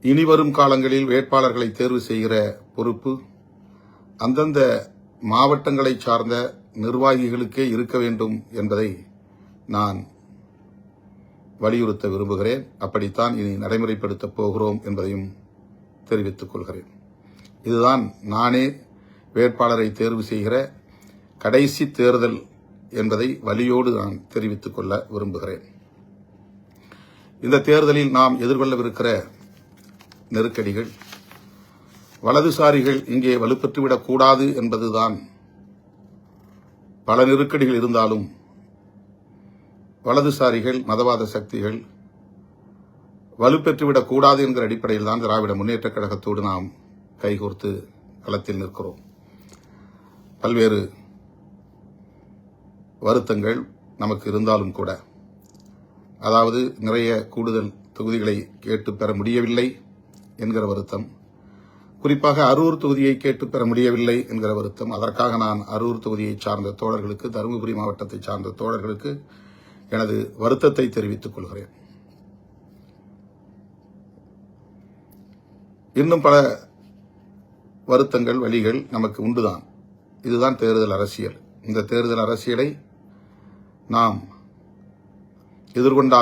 இனிவரும் காலங்களில் வேட்பாளர்களை தேர்வு செய்கிற பொறுப்பு அந்தந்த மாவட்டங்களை சார்ந்த நிர்வாகிகளுக்கே இருக்க வேண்டும் என்பதை நான் வலியுறுத்த விரும்புகிறேன். அப்படித்தான் இனி நடைமுறைப்படுத்தப் போகிறோம் என்பதையும் தெரிவித்துக் கொள்கிறேன். இதுதான் நானே வேட்பாளரை தேர்வு செய்கிற கடைசி தேர்தல் என்பதை வலியோடு நான் தெரிவித்துக் கொள்ள விரும்புகிறேன். இந்த தேர்தலில் நாம் எதிர்கொள்ளவிருக்கிற நெருக்கடிகள், வலதுசாரிகள் இங்கே வலுப்பெற்றுவிடக் கூடாது என்பதுதான். பல நெருக்கடிகள் இருந்தாலும் வலதுசாரிகள், மதவாத சக்திகள் வலுப்பெற்றுவிடக் கூடாது என்கிற அடிப்படையில் தான் திராவிட முன்னேற்றக் கழகத்தோடு நாம் கைகோர்த்து களத்தில் நிற்கிறோம். பல்வேறு வருத்தங்கள் நமக்கு இருந்தாலும் கூட, அதாவது நிறைய கூடுதல் தொகுதிகளை கேட்டு பெற முடியவில்லை என்கிற வருத்தம், குறிப்பாக அரூர் தொகுதியை கேட்டு பெற முடியவில்லை என்கிற வருத்தம். அதற்காக நான் அரூர் தொகுதியை சார்ந்த தோழர்களுக்கு, தருமபுரி மாவட்டத்தை சார்ந்த தோழர்களுக்கு எனது வருத்தத்தை தெரிவித்துக் கொள்கிறேன். இன்னும் பல வருத்தங்கள், வழிகள் நமக்கு உண்டுதான். இதுதான் தேர்தல் அரசியல். இந்த தேர்தல் அரசியலை நாம் எதிர்கொண்ட